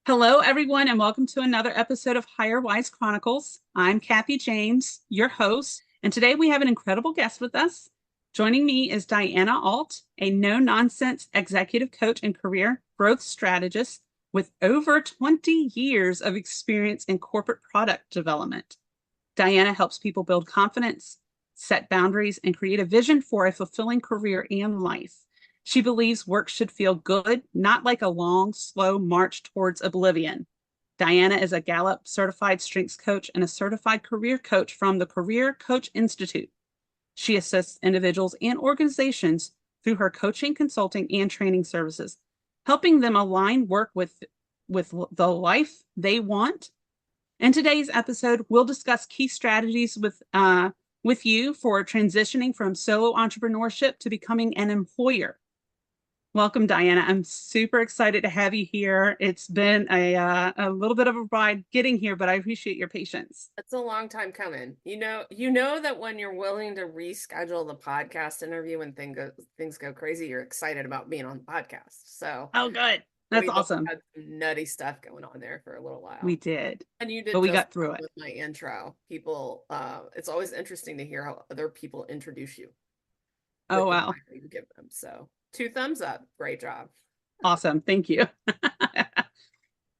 Hello, everyone, and welcome to another episode of Hire Wise Chronicles. I'm Kathy James, your host, and today we have an incredible guest with us. Joining me is Diana Alt, a no-nonsense executive coach and career growth strategist with over 20 years of experience in corporate product development. Diana helps people build confidence, set boundaries, and create a vision for a fulfilling career and life. She believes work should feel good, not like a long, slow march towards oblivion. Diana is a Gallup certified strengths coach and a certified career coach from the Career Coach Institute. She assists individuals and organizations through her coaching, consulting, and training services, helping them align work with the life they want. In today's episode, we'll discuss key strategies with you for transitioning from solo entrepreneurship to becoming an employer. Welcome, Diana. I'm super excited to have you here. It's been a little bit of a ride getting here, but I appreciate your patience. It's a long time coming. You know that when you're willing to reschedule the podcast interview when things go crazy, you're excited about being on the podcast. So Oh, good. That's we both awesome. had some nutty stuff going on there for a little while. We did, And you but did we just got through it. with my intro. People, it's always interesting to hear how other people introduce you Oh, with the wow. title you give them. So 2 thumbs up. Great job. Awesome. Thank you.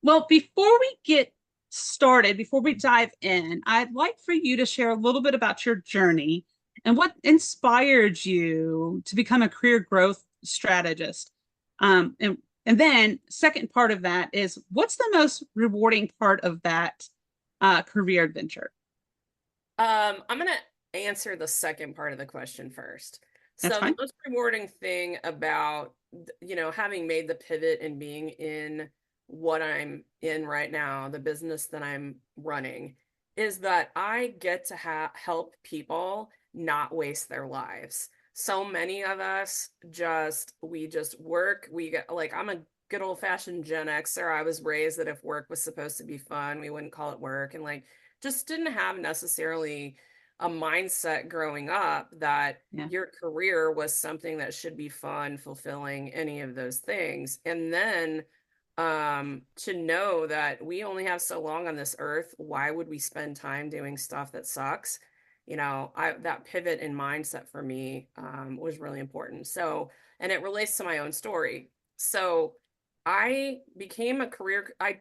Well, before we get started, before we dive in, I'd like for you to share a little bit about your journey and what inspired you to become a career growth strategist. And then second part of that is what's the most rewarding part of that career adventure? I'm gonna answer the second part of the question first. That's So the fine. most rewarding thing about, having made the pivot and being in what I'm in right now, the business that I'm running, is that I get to help people not waste their lives. So many of us we just work. We get like I'm a good old fashioned Gen Xer. I was raised that if work was supposed to be fun, we wouldn't call it work, and like just didn't have necessarily a mindset growing up that Yeah. your career was something that should be fun, fulfilling, any of those things. And then to know that we only have so long on this earth, why would we spend time doing stuff that sucks? That pivot in mindset for me was really important. So, and it relates to my own story. So I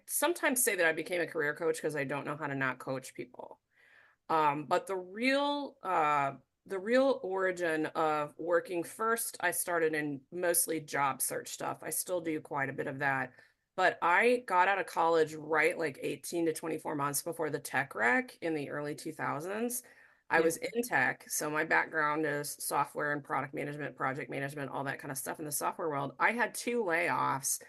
sometimes say that I became a career coach because I don't know how to not coach people. But the real origin of working first, I started in mostly job search stuff. I still do quite a bit of that. But I got out of college right like 18 to 24 months before the tech wreck in the early 2000s. I Yeah. was in tech, so my background is software and product management, project management, all that kind of stuff in the software world. I had 2 layoffs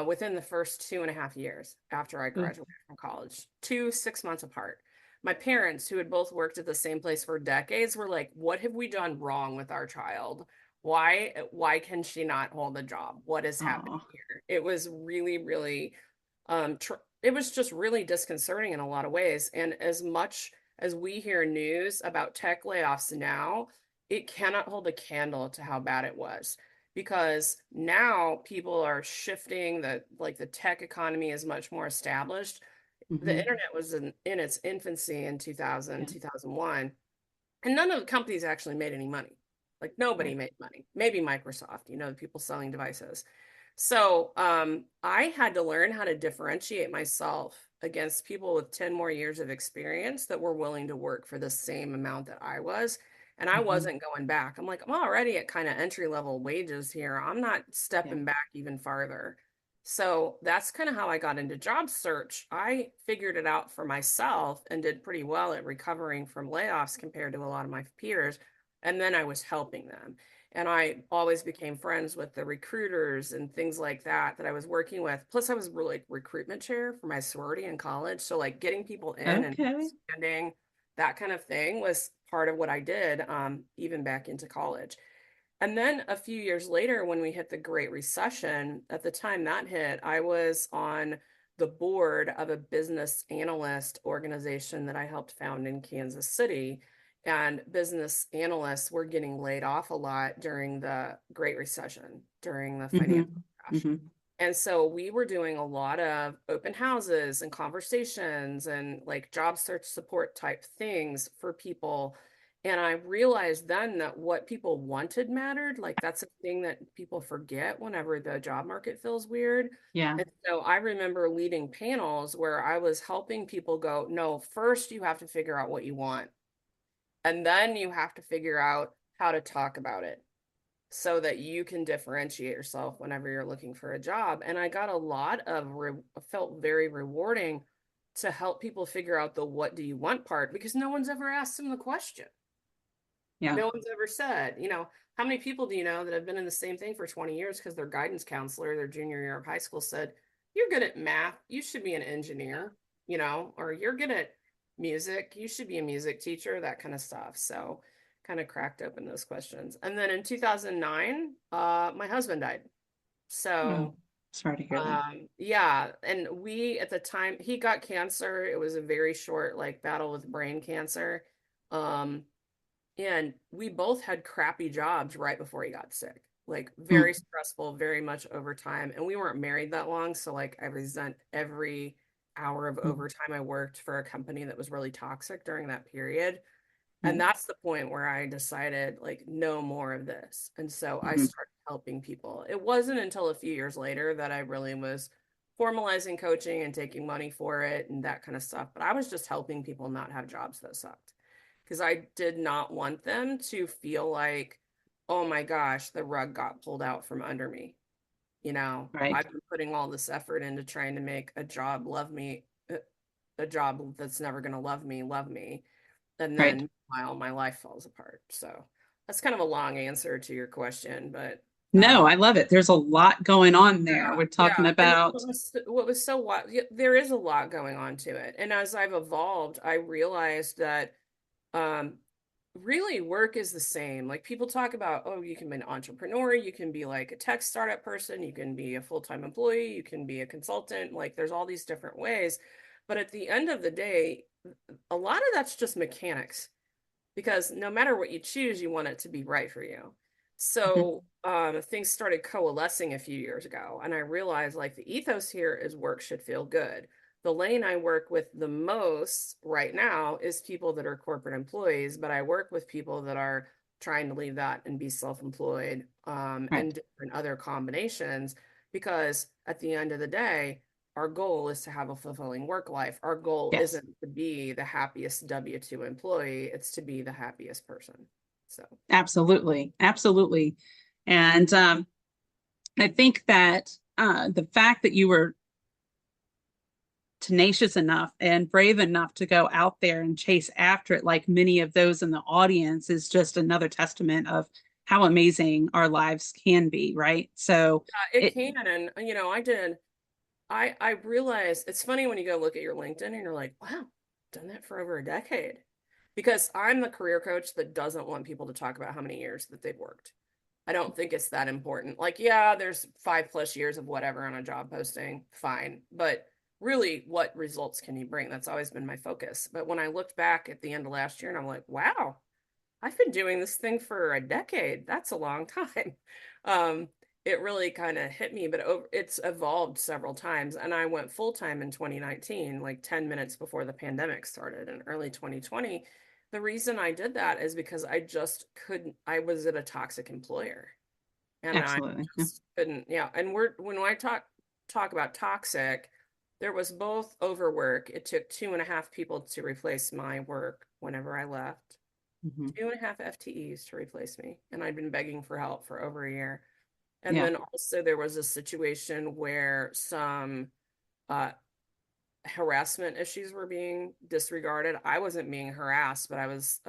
within the first 2.5 years after I Ooh. graduated from college, 6 months apart. My parents, who had both worked at the same place for decades, were like, "What have we done wrong with our child? Why can she not hold a job? What is happening Oh, here?" It was really, really, it was just really disconcerting in a lot of ways. And as much as we hear news about tech layoffs now, it cannot hold a candle to how bad it was because now people are shifting the tech economy is much more established. The hmm. internet was in its infancy in Yeah. 2000, 2001, and none of the companies actually made any money. Like nobody Right. made money. Maybe Microsoft, the people selling devices. So I had to learn how to differentiate myself against people with 10 more years of experience that were willing to work for the same amount that I was. And I Hmm. wasn't going back. I'm like, I'm already at kind of entry level wages here. I'm not Yeah. stepping back even farther. So that's kind of how I got into job search. I figured it out for myself and did pretty well at recovering from layoffs compared to a lot of my peers. And then I was helping them. And I always became friends with the recruiters and things like that I was working with. Plus, I was really recruitment chair for my sorority in college. So, like getting people in and Okay. standing, that kind of thing was part of what I did, even back into college. And then a few years later, when we hit the Great Recession, at the time that hit, I was on the board of a business analyst organization that I helped found in Kansas City. And business analysts were getting laid off a lot during the Great Recession, during the Hmm. financial crash. Hmm. And so we were doing a lot of open houses and conversations and like job search support type things for people. And I realized then that what people wanted mattered. Like that's a thing that people forget whenever the job market feels weird. Yeah. And so I remember leading panels where I was helping people go, no, first you have to figure out what you want. And then you have to figure out how to talk about it so that you can differentiate yourself whenever you're looking for a job. And I got a lot of felt very rewarding to help people figure out the what do you want part because no one's ever asked them the question. Yeah. No one's ever said, how many people do you know that have been in the same thing for 20 years because their guidance counselor, their junior year of high school said, you're good at math, you should be an engineer, or you're good at music, you should be a music teacher, that kind of stuff. So kind of cracked open those questions. And then in 2009, my husband died. Oh, So, sorry to hear that. yeah. And we, at the time, he got cancer. It was a very short, like, battle with brain cancer. Um, and we both had crappy jobs right before he got sick, like, very Mm. stressful, very much overtime. And we weren't married that long. So, like, I resent every hour of Mm. overtime I worked for a company that was really toxic during that period. Yeah. And that's the point where I decided, like, no more of this. And so I Mhm. started helping people. It wasn't until a few years later that I really was formalizing coaching and taking money for it and that kind of stuff. But I was just helping people not have jobs that sucked because I did not want them to feel like, oh my gosh, the rug got pulled out from under me. Right. I've been putting all this effort into trying to make a job love me, a job that's never going to love me. And Right. then while my life falls apart. So that's kind of a long answer to your question, but No, I love it. There's a lot going on there. We're talking yeah. And about, what was so wild, there is a lot going on to it. And as I've evolved, I realized that um, really work is the same. Like people talk about, oh, you can be an entrepreneur, you can be like a tech startup person, you can be a full-time employee, you can be a consultant. Like there's all these different ways. But at the end of the day, a lot of that's just mechanics because no matter what you choose, you want it to be right for you. Mhm. So things started coalescing a few years ago, and I realized like the ethos here is work should feel good. The lane I work with the most right now is people that are corporate employees, but I work with people that are trying to leave that and be self-employed Right. and different other combinations because at the end of the day, our goal is to have a fulfilling work life. Our goal Yes, isn't to be the happiest W-2 employee, it's to be the happiest person. So, absolutely. Absolutely. And I think that the fact that you were tenacious enough and brave enough to go out there and chase after it, like many of those in the audience, is just another testament of how amazing our lives can be, right? So it it, can. And, I realized it's funny when you go look at your LinkedIn and you're like, wow, done that for over a decade. Because I'm the career coach that doesn't want people to talk about how many years that they've worked. I don't think it's that important. Like, yeah, there's 5+ years of whatever on a job posting, fine. But really, what results can you bring? That's always been my focus. But when I looked back at the end of last year and I'm like, wow, I've been doing this thing for a decade. That's a long time. Um, it really kind of hit me, but it's evolved several times. And I went full time in 2019, like 10 minutes before the pandemic started in early 2020. The reason I did that is because I just couldn't, I was at a toxic employer and I absolutely. Yeah. just couldn't, yeah. And when I talk about toxic, there was both overwork. It took 2.5 people to replace my work whenever I left. Mhm. 2.5 FTEs to replace me, and I'd been begging for help for over a year. And Yeah. then also there was a situation where some uh, harassment issues were being disregarded. I wasn't being harassed, but I was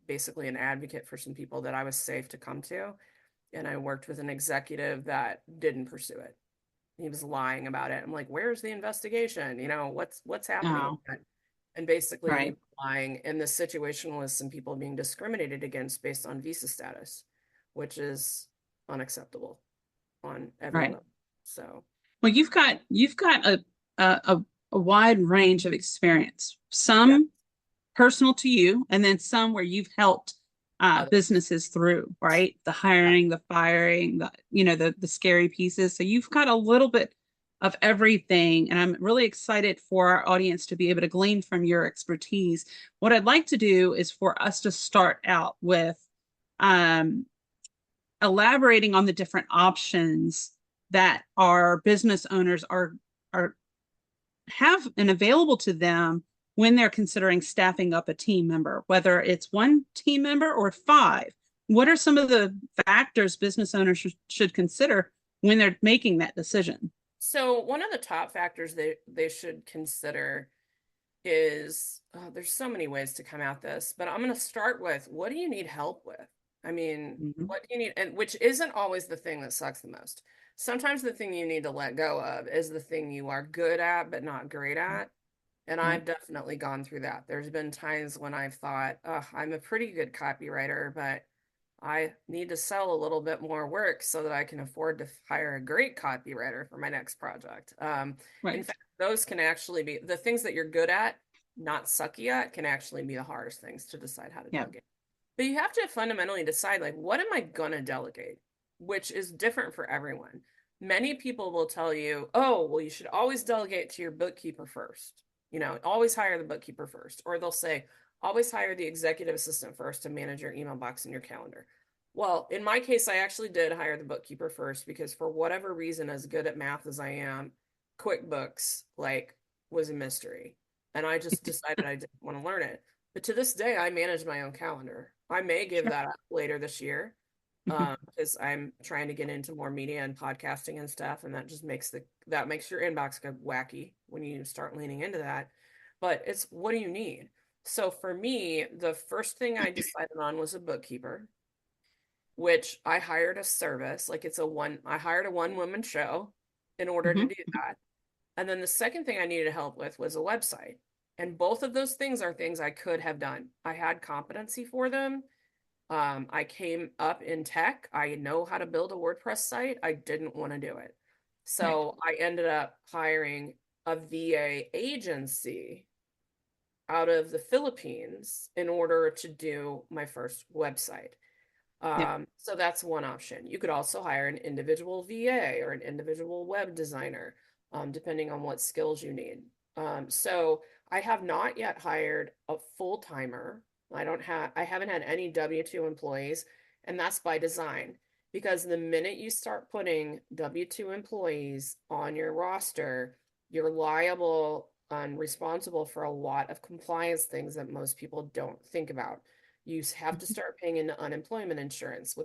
basically an advocate for some people that I was safe to come to. And I worked with an executive that didn't pursue it. He was lying about it. I'm like, where's the investigation? What's happening with Oh, that? And basically he right. was lying. And the situation was some people being discriminated against based on visa status, which is unacceptable on every Right. level. So Well, you've got a wide range of experience. yeah, Some personal to you, and then some where you've helped Other, businesses through, right? The yeah. hiring, the firing, the scary pieces. So you've got a little bit of everything. And I'm really excited for our audience to be able to glean from your expertise. What I'd like to do is for us to start out with um, elaborating on the different options that our business owners are have and available to them when they're considering staffing up a team member, whether it's one team member or five. What are some of the factors business owners should consider when they're making that decision? So one of the top factors they should consider is there's so many ways to come at this, but I'm going to start with what do you need help with? I mean, Mm-hmm. what do you need? And which isn't always the thing that sucks the most. Sometimes the thing you need to let go of is the thing you are good at, but not great at. And Right. I've definitely gone through that. There's been times when I've thought, oh, I'm a pretty good copywriter, but I need to sell a little bit more work so that I can afford to hire a great copywriter for my next project. In Right. fact, those can actually be the things that you're good at, not sucky at, can actually be the hardest things to decide how to Yeah. delegate. But you have to fundamentally decide, like, what am I gonna delegate? Which is different for everyone. Many people will tell you, oh, well, you should always delegate to your bookkeeper first. Always hire the bookkeeper first. Or they'll say, always hire the executive assistant first to manage your email box and your calendar. Well, in my case, I actually did hire the bookkeeper first because for whatever reason, as good at math as I am, QuickBooks was a mystery. And I just decided I didn't want to learn it. But to this day, I manage my own calendar. I may give Sure. that up later this year Mm-hmm. because I'm trying to get into more media and podcasting and stuff, and that makes your inbox go wacky when you start leaning into that. But it's what do you need? So for me, the first thing I decided on was a bookkeeper, which I hired a service, I hired a one-woman show in order to Mm-hmm. do that. And then the second thing I needed help with was a website. And both of those things are things I could have done. I had competency for them. I came up in tech. I know how to build a WordPress site. I didn't want to do it. Right. So I ended up hiring a VA agency out of the Philippines in order to do my first website. Yeah. So that's one option. You could also hire an individual VA or an individual web designer, depending on what skills you need. So I have not yet hired a full timer. I haven't had any W-2 employees, and that's by design. Because the minute you start putting W-2 employees on your roster, you're liable and responsible for a lot of compliance things that most people don't think about. You have to start paying into unemployment insurance.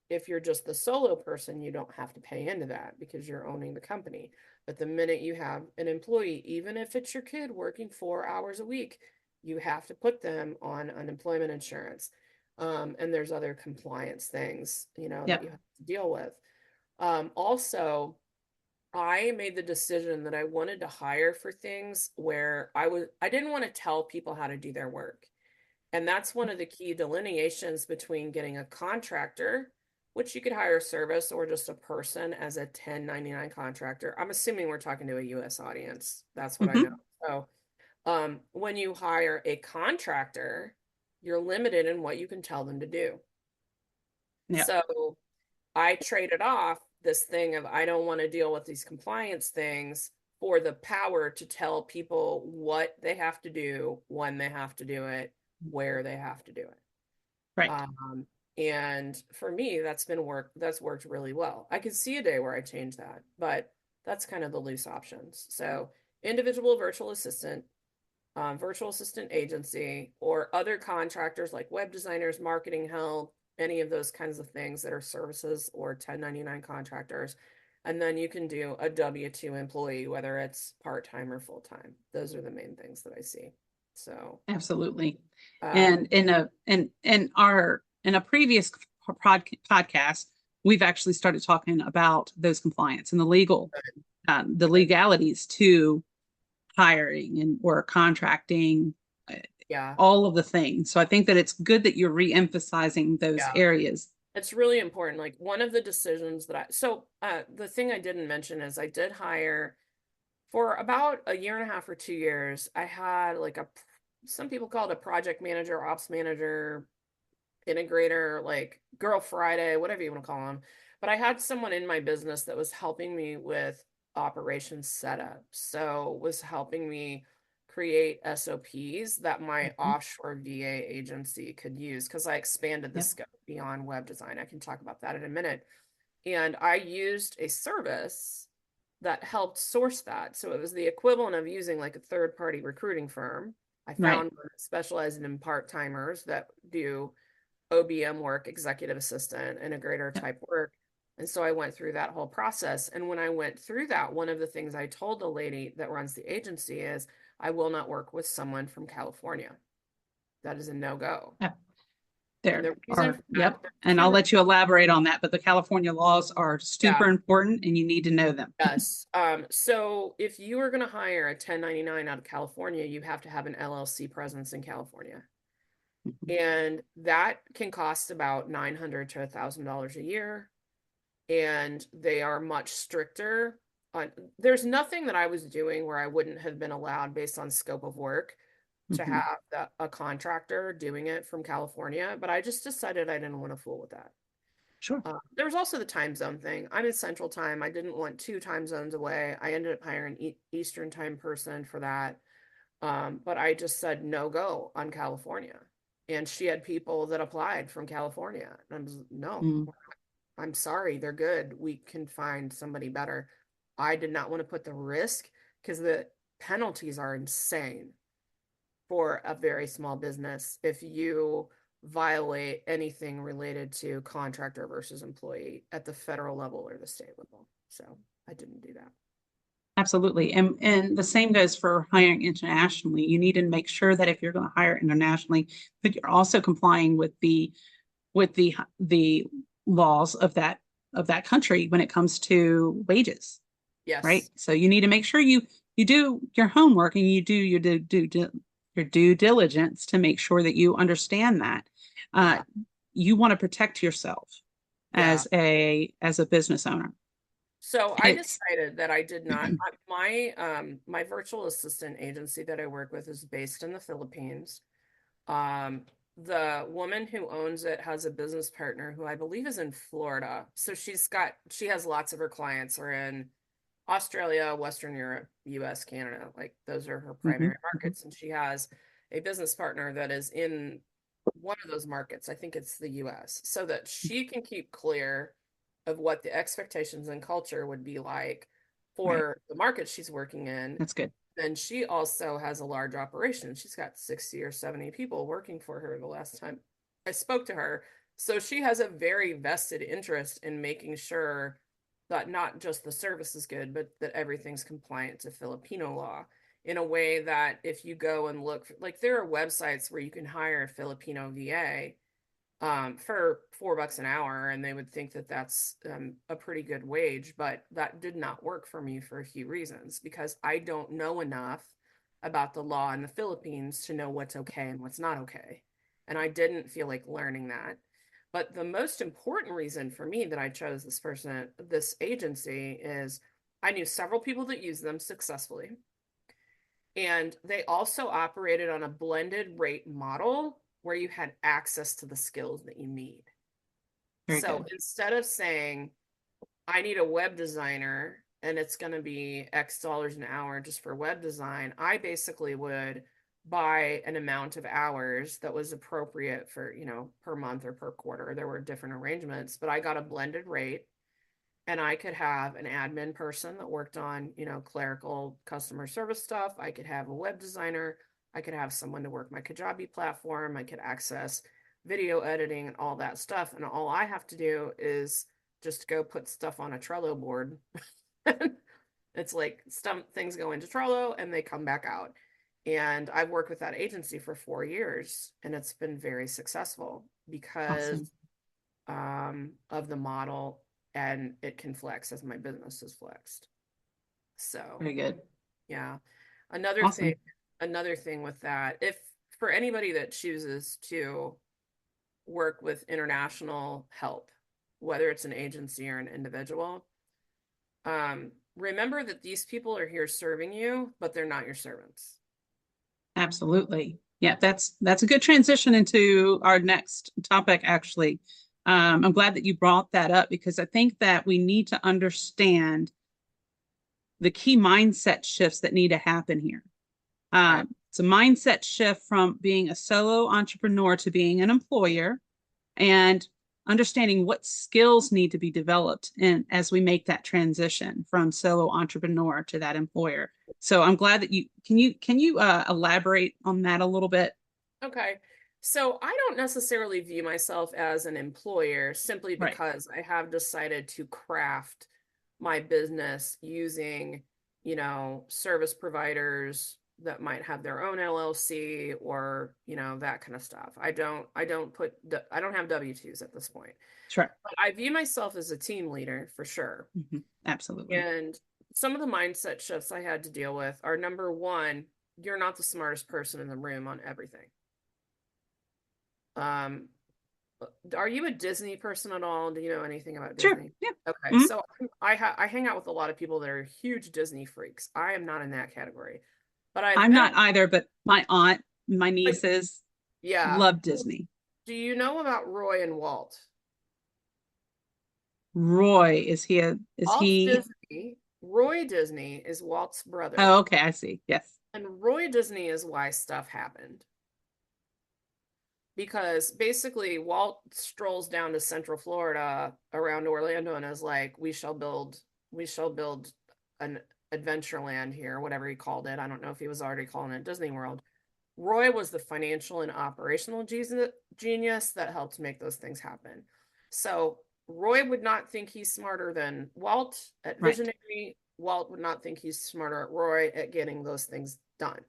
If you're just the solo person, you don't have to pay into that because you're owning the company. But the minute you have an employee, even if it's your kid working 4 hours a week, you have to put them on unemployment insurance. And there's other compliance things, that Yeah. you have to deal with. Also, I made the decision that I wanted to hire for things where I didn't want to tell people how to do their work. And that's one of the key delineations between getting a contractor, which you could hire a service or just a person as a 1099 contractor. I'm assuming we're talking to a US audience. That's what I know. Mm-hmm. So, when you hire a contractor, you're limited in what you can tell them to do. Yeah. So, I traded off this thing of I don't want to deal with these compliance things for the power to tell people what they have to do, when they have to do it, where they have to do it. Right. Um, and for me, that's worked really well. I could see a day where I change that, but that's kind of the loose options. So individual virtual assistant agency, or other contractors like web designers, marketing help, any of those kinds of things that are services or 1099 contractors. And then you can do a W-2 employee, whether it's part-time or full-time. Those are the main things that I see. So, Absolutely. And um, in a previous podcast, we've actually started talking about those compliance and the legalities to hiring and or contracting, uh, yeah, all of the things. So I think that it's good that you're re-emphasizing those yeah. areas. It's really important. Like one of the decisions the thing I didn't mention is I did hire for about a year and a half or 2 years. I had some people call it a project manager, ops manager, integrator, like Girl Friday, whatever you want to call them. But I had someone in my business that was helping me with operations setup. So was helping me create SOPs that my Mhm. offshore VA agency could use because I expanded the Yep. scope beyond web design. I can talk about that in a minute. And I used a service that helped source that. So it was the equivalent of using like a third party recruiting firm. I Right. found one that specialized in part timers that do OBM work, executive assistant, integrator Yep. type work. And so I went through that whole process. And when I went through that, one of the things I told the lady that runs the agency is I will not work with someone from California. That is a no go. Yep. And There the reason are, for that, yep. there's And two I'll reasons. let you elaborate on that, but the California laws are Yeah. super important and you need to know them. Yes. So if you are going to hire a 1099 out of California, you have to have an LLC presence in California. Mhm. And that can cost about $900 to $1,000 a year. And they are much stricter on, there's nothing that I was doing where I wouldn't have been allowed based on scope of work to Mhm. have a contractor doing it from California, but I just decided I didn't want to fool with that. Sure. There was also the time zone thing. I'm in Central Time. I didn't want two time zones away. I ended up hiring an Eastern Time person for that. But I just said no go on California. And she had people that applied from California. And I was, no, Mm. I'm sorry, they're good. We can find somebody better. I did not want to put the risk because the penalties are insane for a very small business if you violate anything related to contractor versus employee at the federal level or the state level. So I didn't do that. Absolutely. And the same goes for hiring internationally. You need to make sure that if you're going to hire internationally, that you're also complying with the laws of that country when it comes to wages, right? Yes. So you need to make sure you do your homework and you do your due diligence to make sure that you understand that. Uh, Yeah. you want to protect yourself Yeah. as a business owner. So I It's decided that I did not my virtual assistant agency that I work with is based in the Philippines. Um, the woman who owns it has a business partner who I believe is in Florida. So she has lots of her clients are in Australia, Western Europe, US, Canada. Like those are her Mhm, primary mhm. markets. And she has a business partner that is in one of those markets. I think it's the US, so that she can keep clear of what the expectations and culture would be like Right. for the market she's working in. That's good. Then she also has a large operation. She's got 60 or 70 people working for her the last time I spoke to her. So she has a very vested interest in making sure that not just the service is good, but that everything's compliant to Filipino law in a way that if you go and look, like there are websites where you can hire a Filipino VA for $4 an hour, and they would think that that's a pretty good wage, but that did not work for me for a few reasons because I don't know enough about the law in the Philippines to know what's okay and what's not okay. And I didn't feel like learning that. But the most important reason for me that I chose this agency is I knew several people that used them successfully. And they also operated on a blended rate model where you had access to the skills that you need. Very So good. instead of saying, I need a web designer and it's going to be X dollars an hour just for web design, I basically would buy an amount of hours that was appropriate for, per month or per quarter. There were different arrangements, but I got a blended rate and I could have an admin person that worked on, clerical customer service stuff. I could have a web designer. I could have someone to work my Kajabi platform. I could access video editing and all that stuff. And all I have to do is just go put stuff on a Trello board. It's like some things go into Trello and they come back out. And I've worked with that agency for 4 years and it's been very successful because Awesome. of the model and it can flex as my business is flexed. So, Very good. yeah. Another thing, Awesome. another thing with that, if for anybody that chooses to work with international help, whether it's an agency or an individual, remember that these people are here serving you, but they're not your servants. Absolutely. Yeah, that's a good transition into our next topic, actually. I'm glad that you brought that up because I think that we need to understand the key mindset shifts that need to happen here. Okay. It's a mindset shift from being a solo entrepreneur to being an employer and understanding what skills need to be developed and as we make that transition from solo entrepreneur to that employer. So I'm glad that you elaborate on that a little bit. Okay. So I don't necessarily view myself as an employer simply Right. because I have decided to craft my business using, service providers that might have their own LLC or, that kind of stuff. I don't have W-2s at this point. Sure. But I view myself as a team leader for sure. Absolutely. And some of the mindset shifts I had to deal with are number one, you're not the smartest person in the room on everything. Um, are you a Disney person at all? Do you know anything about Sure. Disney? Yeah. Okay, Mhm. so I hang out with a lot of people that are huge Disney freaks. I am not in that category, but I've I'm met, not either, but my aunt, my but nieces yeah. love Disney. Do you know about Roy and Walt? Roy, is Walt he? Disney, Roy Disney is Walt's brother, Oh, okay, I see. Yes. and Roy Disney is why stuff happened. Because basically Walt strolls down to Central Florida around Orlando and is like, we shall build an Adventureland here, whatever he called it. I don't know if he was already calling it Disney World. Roy was the financial and operational genius that helped make those things happen. So Roy would not think he's smarter than Walt at Right. visionary. Walt would not think he's smarter at Roy at getting those things done.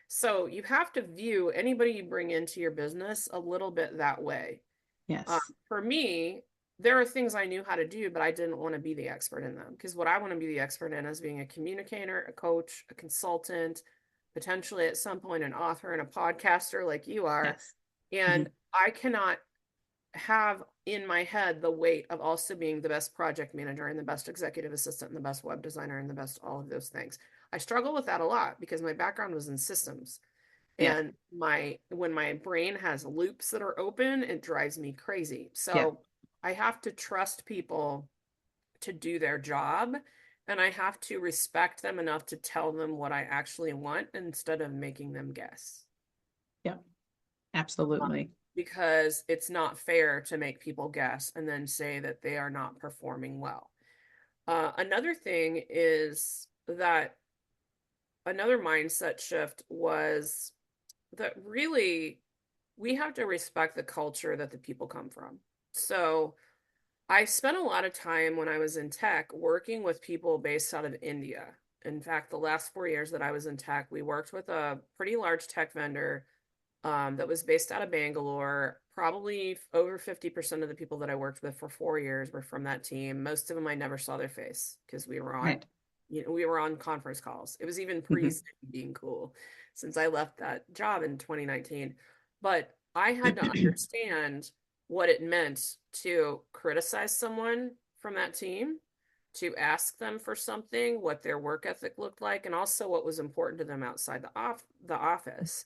So you have to view anybody you bring into your business a little bit that way. Yes. For me, there are things I knew how to do, but I didn't want to be the expert in them because what I want to be the expert in is being a communicator, a coach, a consultant, potentially at some point an author and a podcaster like you are. Yes. And Mhm. I cannot have in my head the weight of also being the best project manager and the best executive assistant and the best web designer and the best all of those things. I struggle with that a lot because my background was in systems. Yes. And when my brain has loops that are open, it drives me crazy. Yeah. So I have to trust people to do their job, and I have to respect them enough to tell them what I actually want instead of making them guess. Yeah. Absolutely. Because it's not fair to make people guess and then say that they are not performing well. Another thing is that another mindset shift was that really we have to respect the culture that the people come from. So I spent a lot of time when I was in tech working with people based out of India. In fact, the last 4 years that I was in tech, we worked with a pretty large tech vendor that was based out of Bangalore. Probably over 50% of the people that I worked with for 4 years were from that team. Most of them I never saw their face because Right. we were on conference calls. It was even pre Mhm. being cool since I left that job in 2019. But I had to understand what it meant to criticize someone from that team, to ask them for something, what their work ethic looked like, and also what was important to them outside the office.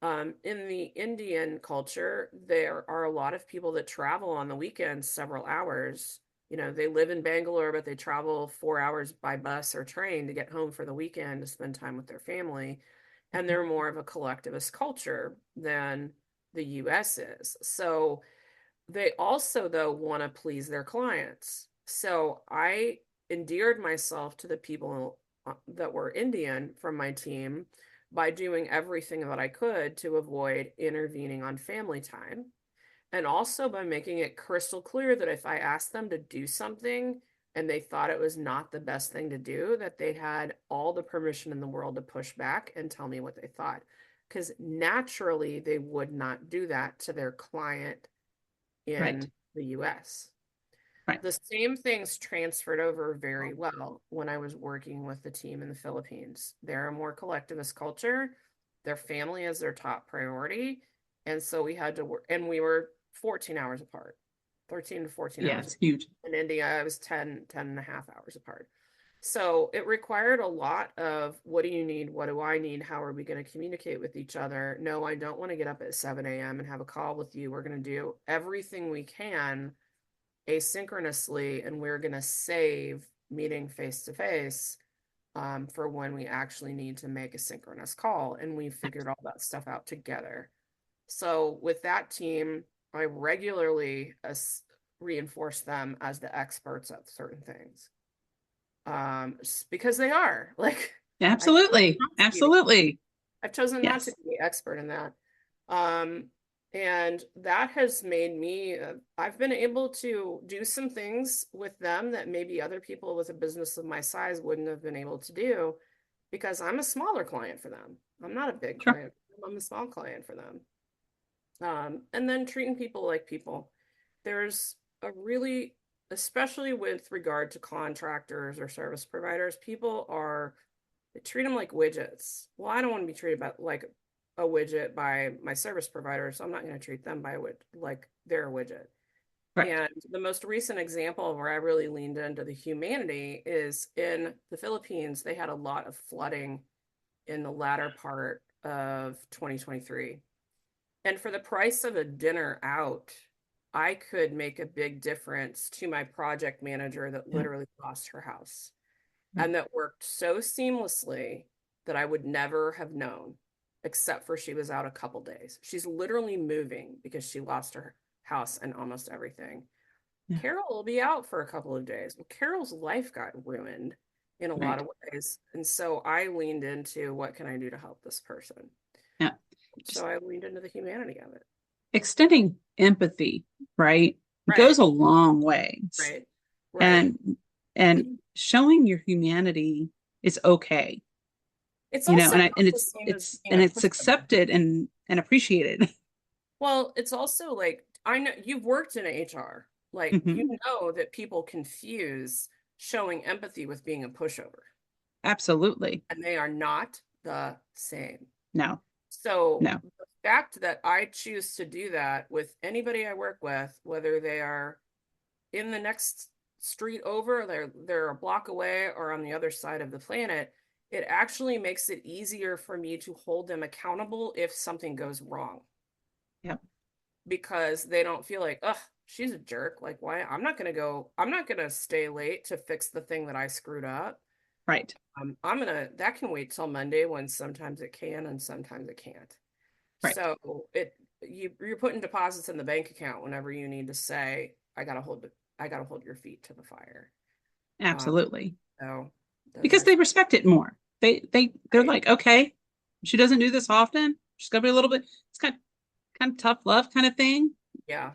In the Indian culture, there are a lot of people that travel on the weekends several hours. They live in Bangalore, but they travel 4 hours by bus or train to get home for the weekend to spend time with their family. And they're more of a collectivist culture than the US is. So they also, though, want to please their clients. So I endeared myself to the people that were Indian from my team by doing everything that I could to avoid intervening on family time. And also by making it crystal clear that if I asked them to do something and they thought it was not the best thing to do, that they had all the permission in the world to push back and tell me what they thought. Because naturally, they would not do that to their client Right. in the US. Right. The same things transferred over very well when I was working with the team in the Philippines. They're a more collectivist culture. Their family is their top priority. And so we had to work, and we were 14 hours apart, 13 to 14 Yeah, hours. it's huge. In India, I was 10 and a half hours apart. So it required a lot of what do you need? What do I need? How are we going to communicate with each other? No, I don't want to get up at 7 a.m. and have a call with you. We're going to do everything we can asynchronously, and we're going to save meeting face to face for when we actually need to make a synchronous call. And we figured all that stuff out together. So with that team, I regularly reinforce them as the experts at certain things because they are like Absolutely. Absolutely. I've chosen not to Yes. be the expert in that. Um, and that has made me, I've been able to do some things with them that maybe other people with a business of my size wouldn't have been able to do because I'm a smaller client for them. I'm not a big Sure. client. I'm a small client for them. And then treating people like people. There's a really, especially with regard to contractors or service providers, they treat them like widgets. Well, I don't want to be treated like a widget by my service provider, so I'm not going to treat them like they're a widget. Correct. And the most recent example where I really leaned into the humanity is in the Philippines. They had a lot of flooding in the latter part of 2023. And for the price of a dinner out, I could make a big difference to my project manager that Yeah. literally lost her house Right. and that worked so seamlessly that I would never have known, except for she was out a couple days. She's literally moving because she lost her house and almost everything. Yeah. Carol will be out for a couple of days. Well, Carol's life got ruined in a lot Right. of ways. And so I leaned into what can I do to help this person? Yeah. So Just I leaned into the humanity of it. extending empathy, right, goes Right, a long ways. right, right. And showing your humanity is okay, It's you know, also and not the same as being a it's pushover. accepted and appreciated. Well, it's also like I know you've worked in HR. Like you Hmm. know that people confuse showing empathy with being a pushover, Absolutely. and they are not the same. No, So no. the fact that I choose to do that with anybody I work with, whether they are in the next street over, they're a block away or on the other side of the planet, it actually makes it easier for me to hold them accountable if something goes wrong Yep. because they don't feel like, ugh, she's a jerk. Like, why? I'm not going to stay late to fix the thing that I screwed up. Right. That can wait till Monday when sometimes it can and sometimes it can't. Right. So you're putting deposits in the bank account whenever you need to say, I gotta hold your feet to the fire. Um, Absolutely. so those Because are they respect it more. They're right. like, okay, she doesn't do this often. She's gonna be a little bit, it's kind of tough love kind of thing. Yeah.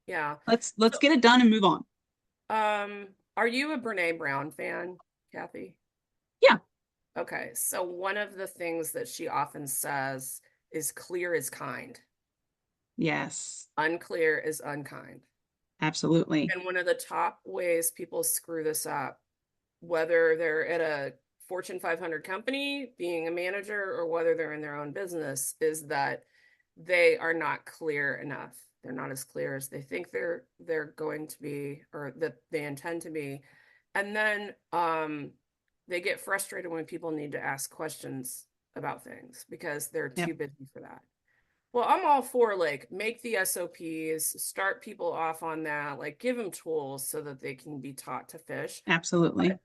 Yeah. Let's So, get it done and move on. are you a Brene Brown fan, Kathy? Yeah. Okay. So one of the things that she often says is clear is kind, Yes. unclear is unkind. Absolutely. And one of the top ways people screw this up, whether they're at a Fortune 500 company being a manager or whether they're in their own business, is that they are not clear enough. They're not as clear as they think they're going to be or that they intend to be. And then they get frustrated when people need to ask questions about things because they're Yep. too busy for that. Well, I'm all for like make the SOPs, start people off on that, like give them tools so that they can be taught to fish. Absolutely. But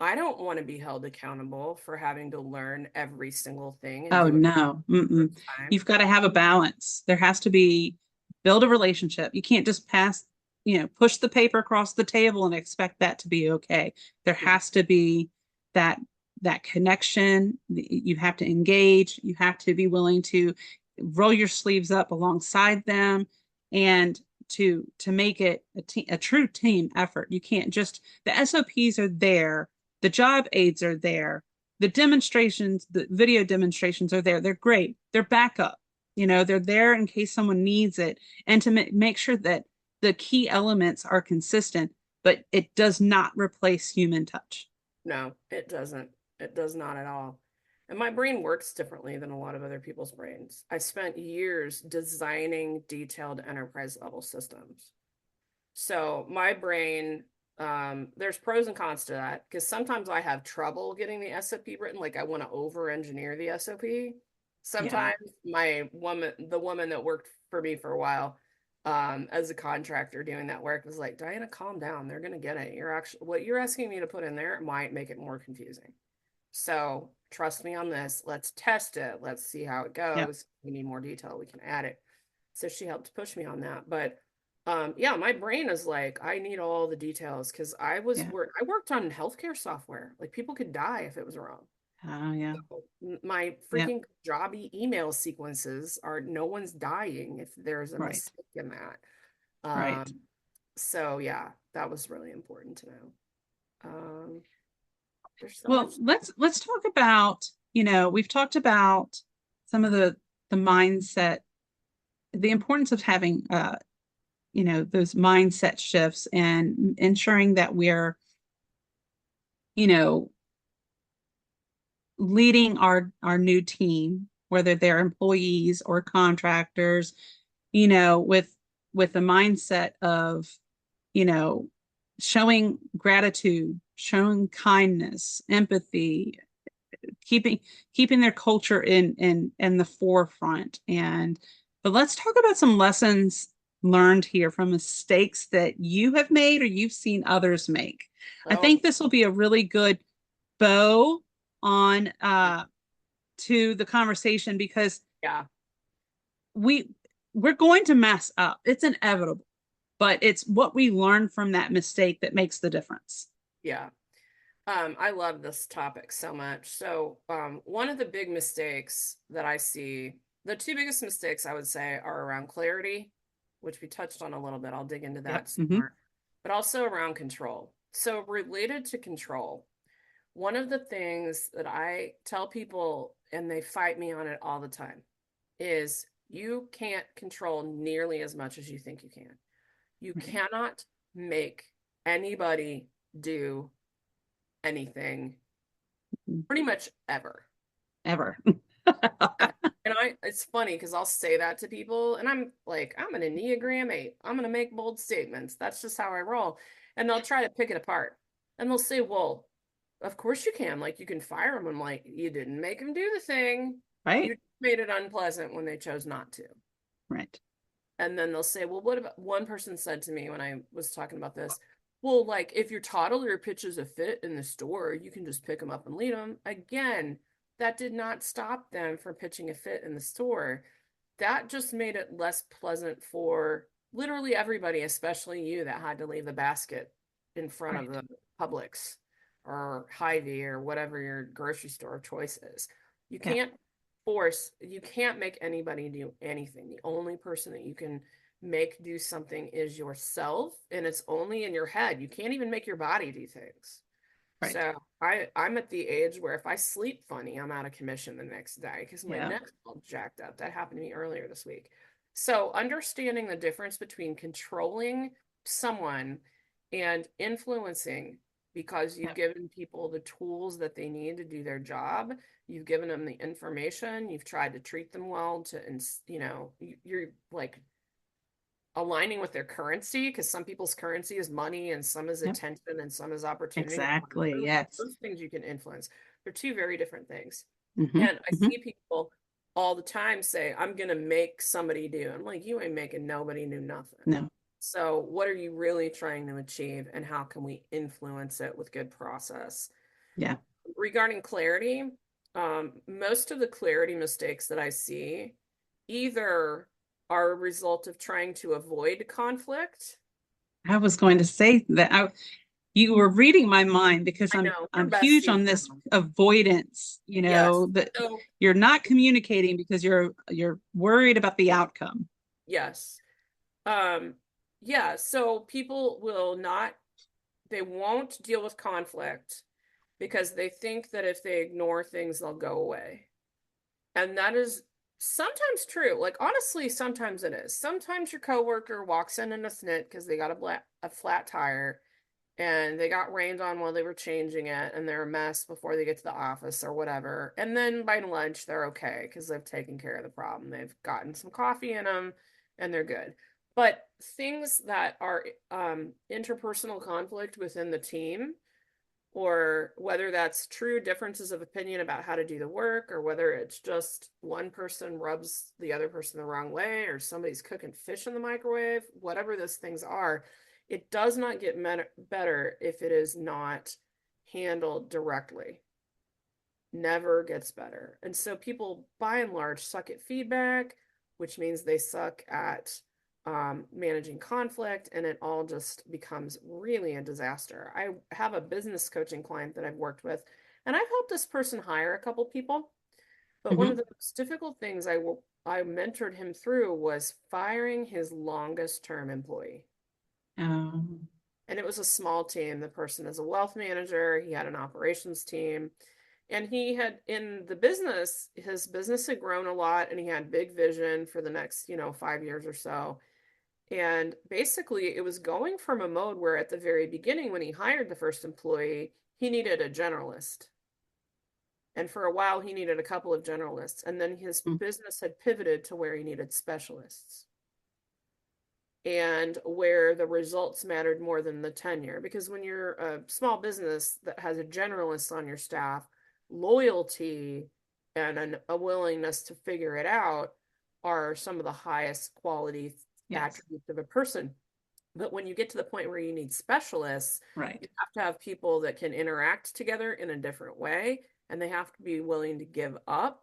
I don't want to be held accountable for having to learn every single thing and Oh do it no. the Mm-mm. first time. You've got to have a balance. There has to be build a relationship. You can't just push the paper across the table and expect that to be okay. There Mhm. has to be that that connection. You have to engage. You have to be willing to roll your sleeves up alongside them and to make it a true team effort. You can't just the SOPs are there, the job aids are there, the demonstrations, the video demonstrations are there. They're great. They're backup. They're there in case someone needs it, and to make sure that the key elements are consistent, but it does not replace human touch. No, it doesn't. It does not at all. And my brain works differently than a lot of other people's brains. I spent years designing detailed enterprise level systems. So my brain There's pros and cons to that because sometimes I have trouble getting the SOP written. Like I want to over engineer the SOP. Yeah. Sometimes the woman that worked for me for a while, as a contractor doing that work was like, Diana, calm down. They're gonna get it. What you're asking me to put in there, it might make it more confusing. So trust me on this. Let's test it. Let's see how it Yeah. goes. We need more detail. We can add it. So she helped push me on that. But yeah, my brain is like, I need all the details because Yeah. I worked on healthcare software. Like people could die if it was wrong. Oh, yeah. So, my Yeah. freaking jobby email sequences are no one's dying if there's a Right. mistake in that. Right. So yeah, that was really important to know. Um, there's so Well, much. let's talk about, we've talked about some of the mindset, the importance of having those mindset shifts and ensuring that we're, you know, leading our new team, whether they're employees or contractors, with the mindset of, you know, showing gratitude, showing kindness, empathy, keeping keeping their culture in the forefront. But let's talk about some lessons learned here from mistakes that you have made or you've seen others make. I Oh, think this will be a really good bow on to the conversation because yeah, we we're going to mess up. It's inevitable, but it's what we learn from that mistake that makes the difference. yeah. I love this topic so much. So, one of the big mistakes that I see, the two biggest mistakes I would say are around clarity, which we touched on a little bit. I'll dig into Yep. that some more, but also around control. So, related to control, one of the things that I tell people, and they fight me on it all the time, is you can't control nearly as much as you think you can. You Right. cannot make anybody do anything pretty much ever. Ever. And it's funny because I'll say that to people, and I'm like, I'm an Enneagram 8. I'm going to make bold statements. That's just how I roll. And they'll try to pick it apart. And they'll say, well, of course you can. Like, you can fire them. I'm like, you didn't make them do the thing. Right. You made it unpleasant when they chose not to. Right. And then they'll say, well, what about one person said to me when I was talking about this? Well, like if your toddler pitches a fit in the store, you can just pick them up and lead them. Again, that did not stop them from pitching a fit in the store. That just made it less pleasant for literally everybody, especially you that had to leave the basket in front of Right. the Publix or Hy-Vee or whatever your grocery store of choice is. You Yeah. can't you can't make anybody do anything. The only person that you can make do something is yourself, and it's only in your head. You can't even make your body do things. Right. So I'm at the age where if I sleep funny, I'm out of commission the next day because my Yeah. neck's all jacked up. That happened to me earlier this week. So understanding the difference between controlling someone and influencing because you've Yeah. given people the tools that they need to do their job, you've given them the information, you've tried to treat them well to, you're like aligning with their currency because some people's currency is money and some is Yep. attention and some is opportunity. Exactly. Yes. Those things you can influence. They're two very different things. Mm-hmm. And I Mm-hmm. see people all the time say, I'm going to make somebody do. I'm like, you ain't making nobody do nothing. No. So, what are you really trying to achieve, and how can we influence it with good process? Yeah. Regarding clarity, most of the clarity mistakes that I see either are a result of trying to avoid conflict. I was going to say that you were reading my mind because I I'm know we're I'm huge besties on this now. avoidance, Yes. that So, you're not communicating because you're worried about the outcome. yes. Um, yeah. So people will not, they won't deal with conflict because they think that if they ignore things, they'll go away. And that is sometimes true. Like honestly, sometimes it is. Sometimes your coworker walks in a snit because they got a flat tire and they got rained on while they were changing it and they're a mess before they get to the office or whatever. And then by lunch, they're okay because they've taken care of the problem. They've gotten some coffee in them and they're good. But things that are interpersonal conflict within the team, or whether that's true differences of opinion about how to do the work, or whether it's just one person rubs the other person the wrong way, or somebody's cooking fish in the microwave, whatever those things are, it does not get better if it is not handled directly. Never gets better. And so people, by and large, suck at feedback, which means they suck at managing conflict, and it all just becomes really a disaster. I have a business coaching client that I've worked with, and I've helped this person hire a couple people. But one of Mm-hmm. the most difficult things I mentored him through was firing his longest term employee. Um, And it was a small team. The person is a wealth manager. He had an operations team. And he had, in the business, his business had grown a lot, and he had big vision for the next, 5 years or so. And basically, it was going from a mode where at the very beginning, when he hired the first employee, he needed a generalist. And for a while, he needed a couple of generalists. And then his business had pivoted to where he needed specialists, and where the results mattered more than the tenure. Because when you're a small business that has a generalist on your staff, loyalty and a willingness to figure it out are some of the highest quality attributes of a person. But when you get to the point where you need specialists, right. you have to have people that can interact together in a different way, and they have to be willing to give up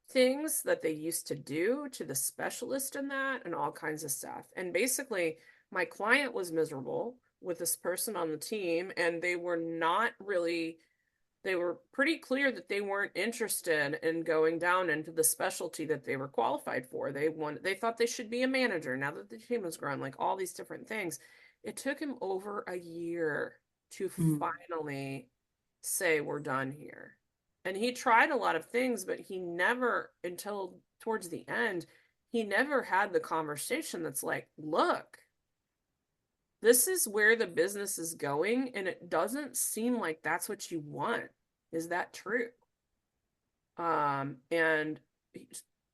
things that they used to do to the specialist in that, and all kinds of stuff. And basically, my client was miserable with this person on the team, and they were pretty clear that they weren't interested in going down into the specialty that they were qualified for. They thought they should be a manager now that the team has grown, like all these different things. It took him over a year to finally say, we're done here. And he tried a lot of things, but he never, until towards the end, he never had the conversation that's like, look, this is where the business is going, and it doesn't seem like that's what you want. Is that true? And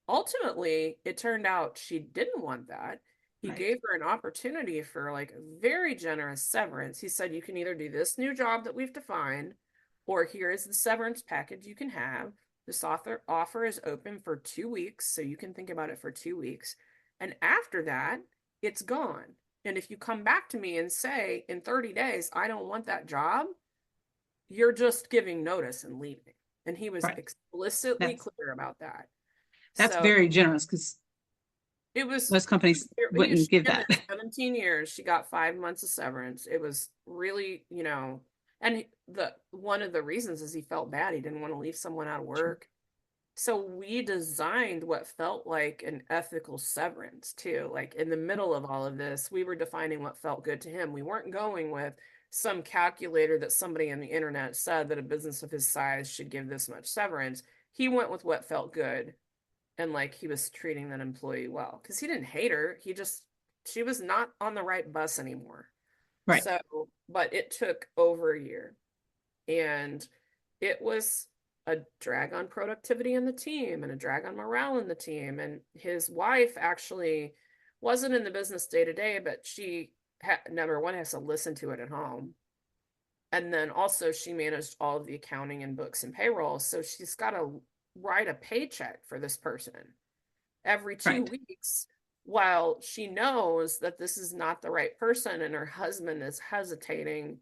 ultimately, it turned out she didn't want that. He gave her an opportunity for like a very generous severance. He said, you can either do this new job that we've defined, or here is the severance package you can have. This offer is open for 2 weeks, so you can think about it for 2 weeks. And after that, it's gone. And if you come back to me and say, in 30 days, I don't want that job, you're just giving notice and leaving. And he was explicitly clear about that. That's So very generous, because it was, most companies wouldn't give that. 17 years, she got 5 months of severance. It was really, and one of the reasons is he felt bad. He didn't want to leave someone out of work. So we designed what felt like an ethical severance too. Like in the middle of all of this, we were defining what felt good to him. We weren't going with some calculator that somebody on the internet said that a business of his size should give this much severance. He went with what felt good, and like he was treating that employee well, because he didn't hate her. She was not on the right bus anymore. Right. So, but it took over a year, and it was a drag on productivity in the team and a drag on morale in the team. And his wife actually wasn't in the business day to day, but she number one has to listen to it at home. And then also she managed all of the accounting and books and payroll. So she's got to write a paycheck for this person every 2 weeks, while she knows that this is not the right person and her husband is hesitating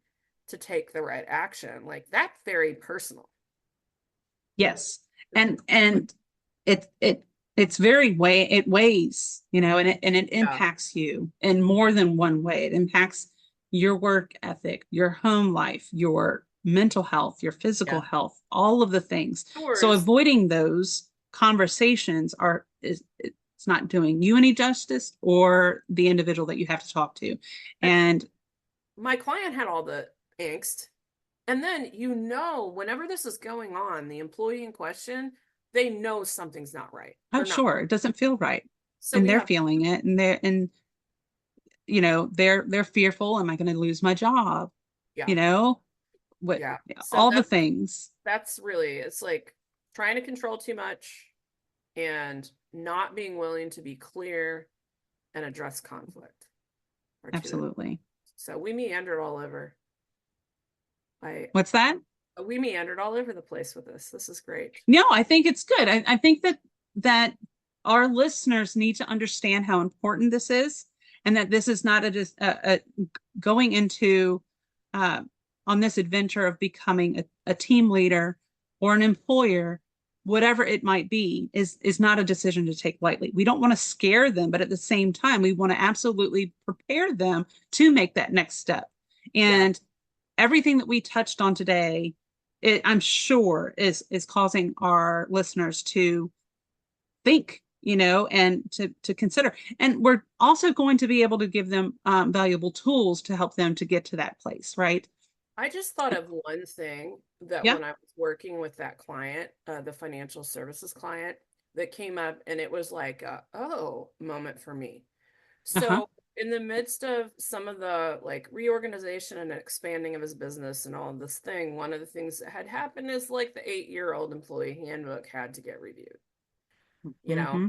to take the right action. Like, that's very personal. Yes. And it's very it weighs, and it impacts you in more than one way. It impacts your work ethic, your home life, your mental health, your physical health, all of the things. So avoiding those conversations it's not doing you any justice, or the individual that you have to talk to. And my client had all the angst. And then, whenever this is going on, the employee in question, they know something's not right. I'm sure it doesn't feel right. So and they're feeling it, and they're fearful. Am I going to lose my job? All the things. That's really, it's like trying to control too much and not being willing to be clear and address conflict are two of them. Absolutely. So we meandered all over. What's that? We meandered all over the place with this. This is great. No, I think it's good. I think that our listeners need to understand how important this is, and that this is not a going into on this adventure of becoming a team leader or an employer, whatever it might be, is not a decision to take lightly. We don't want to scare them, but at the same time, we want to absolutely prepare them to make that next step. And everything that we touched on today, I'm sure is causing our listeners to think, and to consider. And we're also going to be able to give them valuable tools to help them to get to that place, right? I just thought of one thing that Yeah. when I was working with that client, the financial services client, that came up, and it was like a oh moment for me. Uh-huh. So in the midst of some of the like reorganization and expanding of his business and all of this thing, one of the things that had happened is like the 8-year-old employee handbook had to get reviewed. You know, Mm-hmm.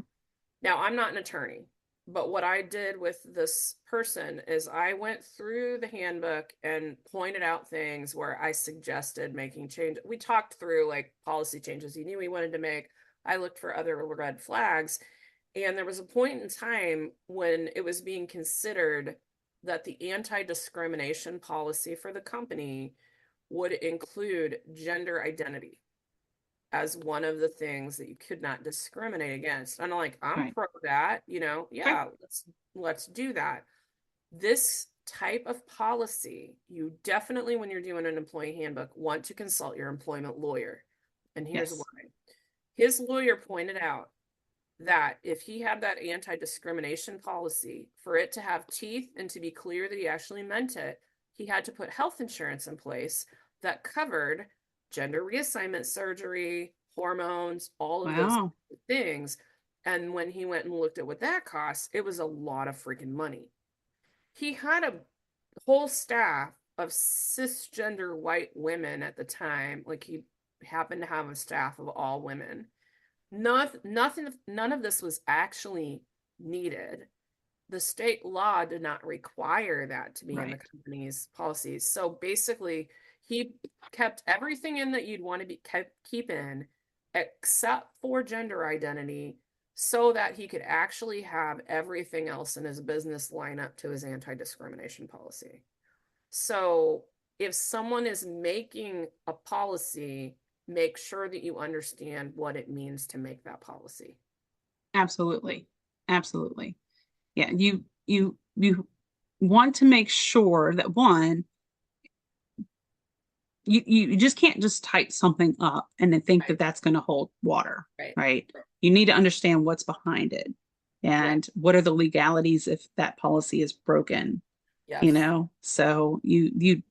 now I'm not an attorney, but what I did with this person is I went through the handbook and pointed out things where I suggested making change. We talked through like policy changes he knew he wanted to make. I looked for other red flags. And there was a point in time when it was being considered that the anti-discrimination policy for the company would include gender identity as one of the things that you could not discriminate against. And I'm like, I'm Right. pro that, Right. yeah, let's do that. This type of policy, you definitely, when you're doing an employee handbook, want to consult your employment lawyer. And here's why. Yes. His lawyer pointed out that if he had that anti-discrimination policy, for it to have teeth and to be clear that he actually meant it, he had to put health insurance in place that covered gender reassignment surgery, hormones, all of those Wow. things. And when he went and looked at what that costs, it was a lot of freaking money. He had a whole staff of cisgender white women at the time. Like he happened to have a staff of all women. None of this was actually needed. The state law did not require that to be in the Right. company's policies. So basically, he kept everything in that you'd want to keep in, except for gender identity, so that he could actually have everything else in his business line up to his anti-discrimination policy. So if someone is making a policy, make sure that you understand what it means to make that policy. Absolutely. Absolutely. Yeah. You want to make sure that one, you just can't just type something up and then think Right. that that's going to hold water, Right. right? You need to understand what's behind it Right. and what are the legalities if that policy is broken, Yes. so you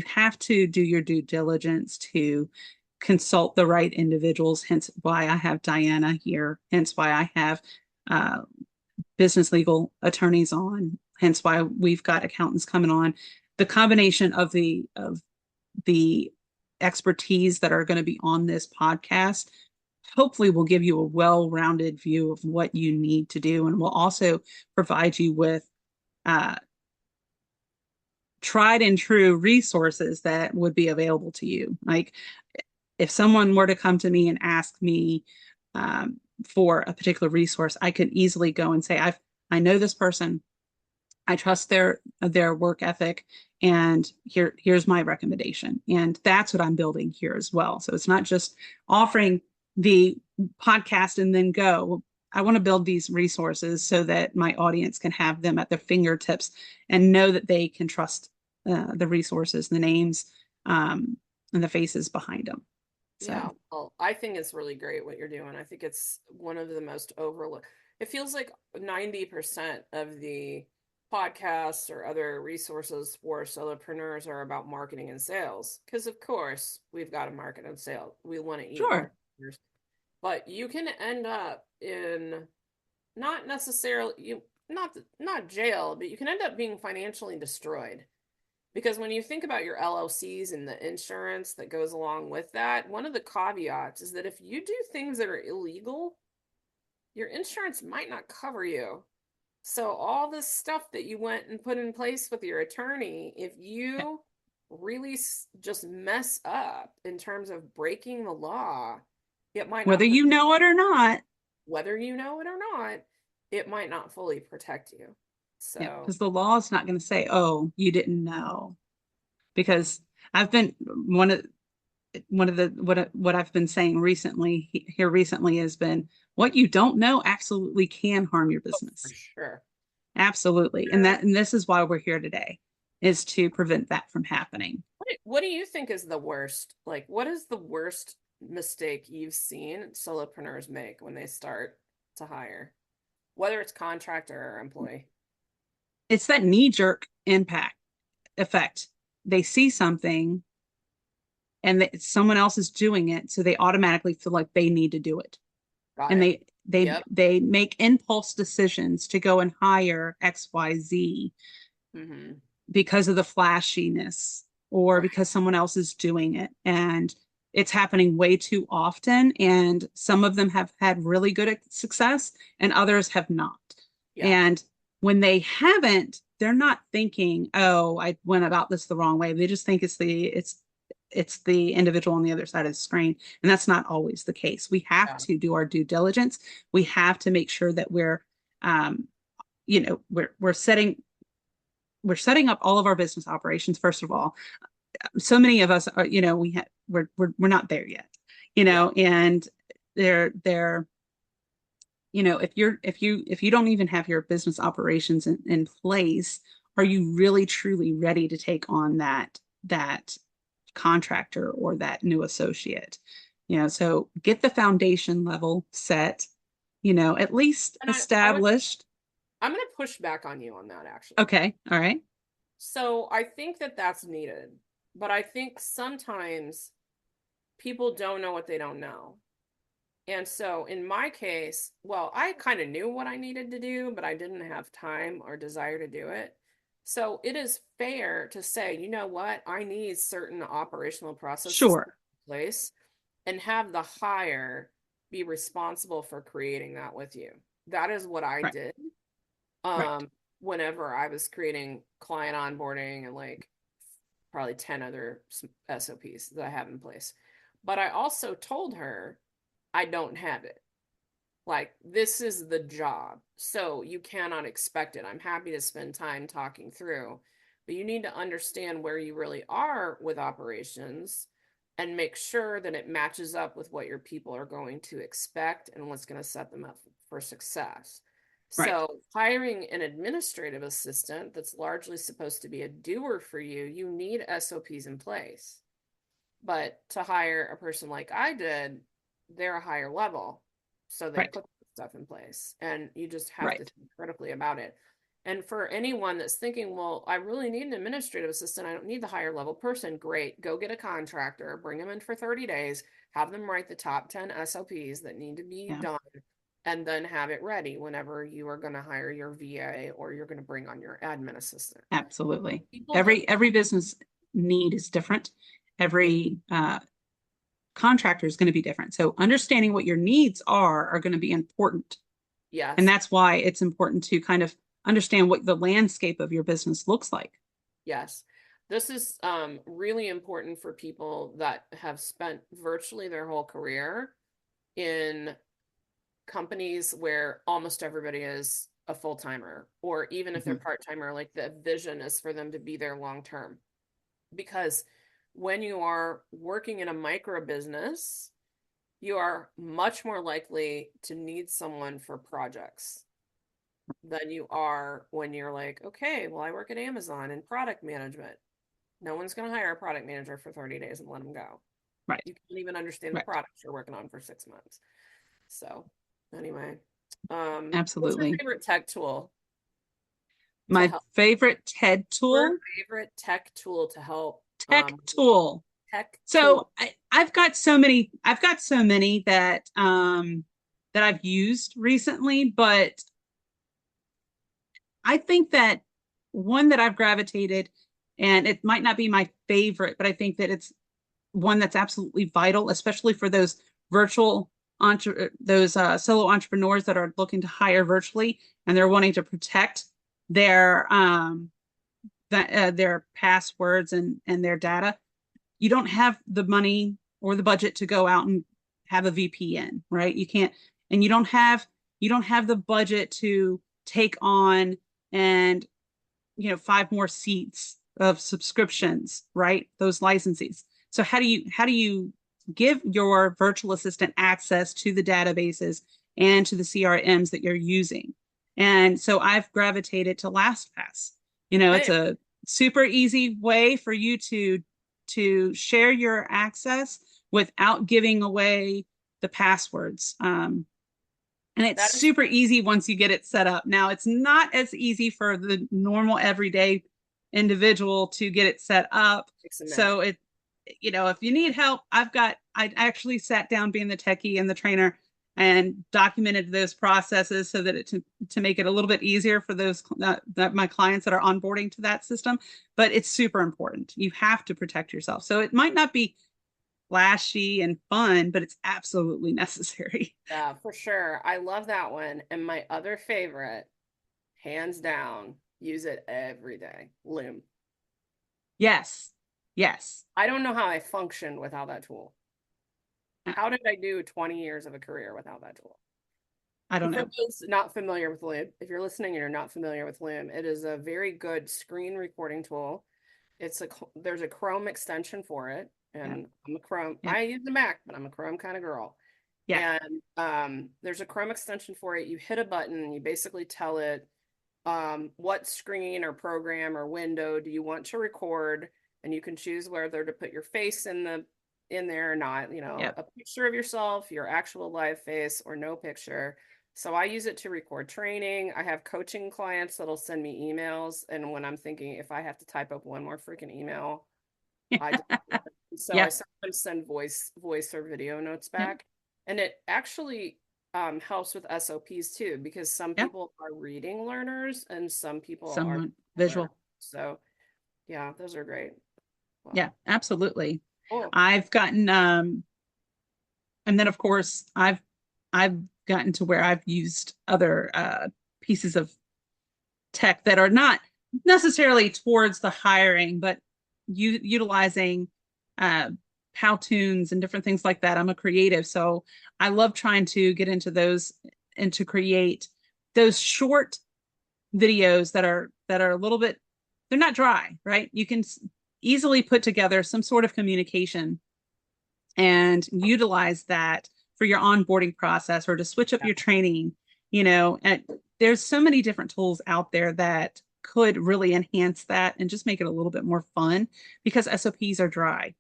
have to do your due diligence to consult the right individuals, hence why I have Diana here, hence why I have uh, business legal attorneys on, hence why we've got accountants coming on. The combination of the expertise that are going to be on this podcast hopefully will give you a well-rounded view of what you need to do, and will also provide you with uh, tried and true resources that would be available to you. Like if someone were to come to me and ask me for a particular resource, I could easily go and say, I know this person, I trust their work ethic, and here's my recommendation. And that's what I'm building here as well. So it's not just offering the podcast and then go. I want to build these resources so that my audience can have them at their fingertips and know that they can trust the resources, the names, and the faces behind them. So Yeah. Well, I think it's really great what you're doing. I think it's one of the most overlooked. It feels like 90% of the podcasts or other resources for solopreneurs are about marketing and sales. Because of course we've got to market and sale. We want to eat sure. our customers. But you can end up in not necessarily not jail, but you can end up being financially destroyed. Because when you think about your LLCs and the insurance that goes along with that, one of the caveats is that if you do things that are illegal, your insurance might not cover you. So all this stuff that you went and put in place with your attorney, if you really just mess up in terms of breaking the law, it might Whether not, you know it or not. whether you know it or not, it might not fully protect you. Yeah, So, because the law is not going to say, "Oh, you didn't know." Because I've been one of the what I've been saying recently here recently has been what you don't know absolutely can harm your oh, for business. sure. Absolutely. And this is why we're here today, is to prevent that from happening. What do you think is the worst? Like, what is the worst mistake you've seen solopreneurs make when they start to hire, whether it's contractor or employee? It's that knee-jerk impact effect. They see something and someone else is doing it, so they automatically feel like they need to do it. Got And it. they Yep. they make impulse decisions to go and hire XYZ Mm-hmm. because of the flashiness or Right. because someone else is doing it. And it's happening way too often. And some of them have had really good success and others have not. Yeah. And when they haven't, they're not thinking, oh, I went about this the wrong way. They just think it's the individual on the other side of the screen. And that's not always the case. We have Yeah. to do our due diligence. We have to make sure that um, we're setting up all of our business operations. First of all, so many of us are, we're not there yet, Yeah. and they're if you don't even have your business operations in place, are you really truly ready to take on that contractor or that new associate? So get the foundation level set, at least And established. I'm going to push back on you on that actually. Okay, all right. So I think that that's needed, but I think sometimes people don't know what they don't know. And so in my case, well, I kind of knew what I needed to do, but I didn't have time or desire to do it. So it is fair to say, you know what, I need certain operational processes in Sure. place and have the hire be responsible for creating that with you. That is what I Right. did. Right. Um, Whenever I was creating client onboarding and like probably 10 other SOPs that I have in place. But I also told her I don't have it. Like, this is the job. So you cannot expect it. I'm happy to spend time talking through, but you need to understand where you really are with operations and make sure that it matches up with what your people are going to expect and what's going to set them up for success. Right. So, hiring an administrative assistant that's largely supposed to be a doer for you, you need SOPs in place. But to hire a person like I did, they're a higher level. So they Right. put stuff in place and you just have to Right. think critically about it. And for anyone that's thinking, well, I really need an administrative assistant, I don't need the higher level person, great. Go get a contractor, bring them in for 30 days, have them write the top 10 SOPs that need to be Yeah. done, and then have it ready whenever you are going to hire your VA or you're going to bring on your admin assistant. Absolutely. People don't, Every business need is different. yeah, Every contractor is going to be different. So understanding what your needs are going to be important. And yes. that's why it's important to kind of understand what the landscape of your business looks like. Yes. This is really important for people that have spent virtually their whole career in companies where almost everybody is a full timer, or even if they're Mhm. part timer, like the vision is for them to be there long term. Because when you are working in a micro business, you are much more likely to need someone for projects than you are when you're like, okay, well, I work at Amazon in product management. No one's going to hire a product manager for 30 days and let them go. Right. You can't even understand the Right. products you're working on for 6 months. So, anyway, what's your Absolutely. favorite tech tool to My help? favorite TED Your tool, favorite tech tool to help? tech tool. Tech tool. So I've got so many that I've used recently, but I think that one that I've gravitated, and it might not be my favorite, but I think that it's one that's absolutely vital, especially for those virtual solo entrepreneurs that are looking to hire virtually and they're wanting to protect their their passwords and their data, you don't have the money or the budget to go out and have a VPN, right? You can't, and you don't have the budget to take on and 5 more seats of subscriptions, right? Those licenses. So how do you give your virtual assistant access to the databases and to the CRMs that you're using? And so I've gravitated to LastPass. It's Hey, a super easy way for you to share your access without giving away the passwords. And it's that is super easy once you get it set up. Now, it's not as easy for the normal everyday individual to get it set up. takes a minute. So if you need help, I actually sat down being the techie and the trainer and documented those processes so that to make it a little bit easier for those that my clients that are onboarding to that system. But it's super important. You have to protect yourself. So it might not be flashy and fun, but it's absolutely necessary. Yeah, for sure. I love that one. And my other favorite, hands down, use it every day, Loom. Yes. Yes. I don't know how I functioned without that tool. Uh, How did I do 20 years of a career without that tool? I don't And for know. those not familiar with Loom, if you're listening and you're not familiar with Loom, it is a very good screen recording tool. There's a Chrome extension for it, Yeah. and I'm a Chrome. Yeah. I use the Mac, but I'm a Chrome kind of girl. Yeah. And there's a Chrome extension for it. You hit a button, and you basically tell it what screen or program or window do you want to record, and you can choose whether to put your face in there or not. Yeah. A picture of yourself, your actual live face, or no picture. So I use it to record training. I have coaching clients that'll send me emails, and when I'm thinking if I have to type up one more freaking email, I just so I Yeah. sometimes send voice or video notes Yeah. back, and it actually helps with SOPs too, because some Yeah. people are reading learners and some people are Somewhat learners. visual. So yeah, those are great. Wow. Yeah, absolutely. Cool. I've gotten and then of course I've gotten to where I've used other pieces of tech that are not necessarily towards the hiring, but utilizing uh, Powtoons and different things like that. I'm a creative, so I love trying to get into those and to create those short videos that are a little bit, they're not dry, right? You can easily put together some sort of communication and utilize that for your onboarding process or to switch up Yeah. your training. And there's so many different tools out there that could really enhance that and just make it a little bit more fun, because SOPs are dry.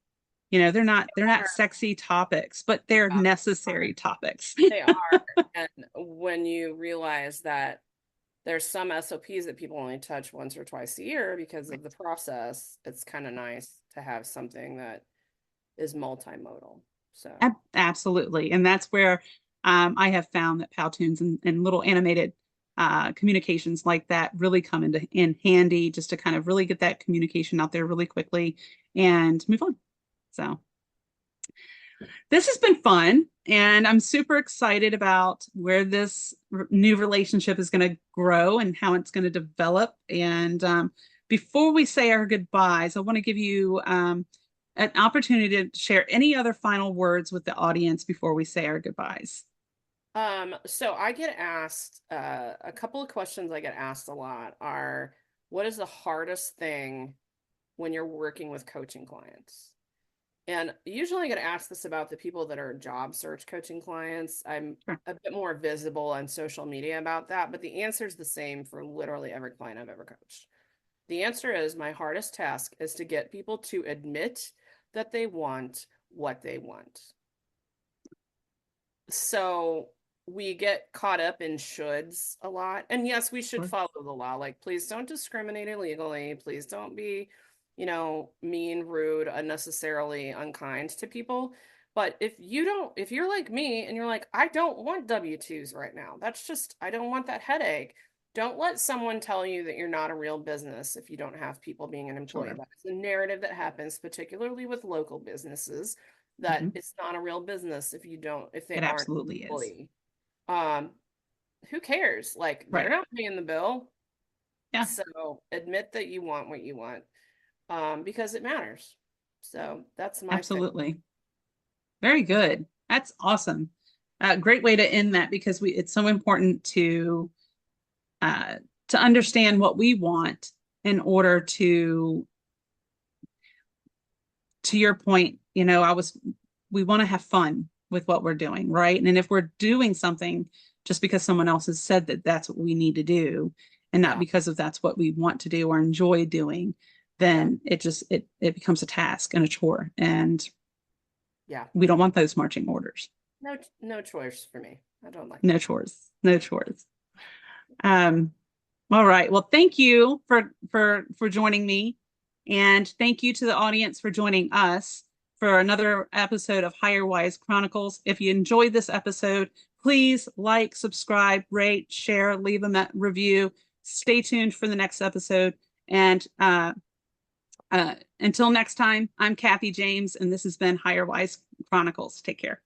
They're not sexy topics, but they're Yeah, necessary topics. they are. And when you realize that there's some SOPs that people only touch once or twice a year because of the process, it's kind of nice to have something that is multimodal. So Absolutely. And that's where I have found that Powtoons and little animated communications like that really come in handy, just to kind of really get that communication out there really quickly and move on. So this has been fun, and I'm super excited about where this new relationship is going to grow and how it's going to develop. And before we say our goodbyes, I want to give you an opportunity to share any other final words with the audience before we say our goodbyes. so I get asked a couple of questions I get asked a lot are, what is the hardest thing when you're working with coaching clients? And usually I get asked this about the people that are job search coaching clients. I'm Sure. a bit more visible on social media about that, but the answer is the same for literally every client I've ever coached. The answer is my hardest task is to get people to admit that they want what they want. So we get caught up in shoulds a lot. And yes, we should Sure. follow the law. Like, please don't discriminate illegally. Please don't be, mean, rude, unnecessarily unkind to people. But if you're like me and you're like, I don't want W-2s right now. I don't want that headache. Don't let someone tell you that you're not a real business if you don't have people being an employee. Sure. That's the narrative that happens, particularly with local businesses. that Mhm. it's not a real business if they It aren't an absolutely is. employee. Um, who cares? Like, they're Right. not paying the bill. Yeah, So admit that you want what you want, because it matters. So that's my thing. absolutely. Very good. That's awesome. Great way to end that because it's so important uh, to understand what we want in order to your point, we want to have fun with what we're doing, right? And if we're doing something just because someone else has said that that's what we need to do, and not Yeah, because of that's what we want to do or enjoy doing, yeah, then it becomes a task and a chore, and yeah. we don't want those marching orders. No choice for me. I don't like No that. chores, no chores. Um, all right. Well, thank you for joining me, and thank you to the audience for joining us for another episode of Hire Wise Chronicles. If you enjoyed this episode, please like, subscribe, rate, share, leave a review. Stay tuned for the next episode. And until next time, I'm Kathy James, and this has been Hire Wise Chronicles. Take care.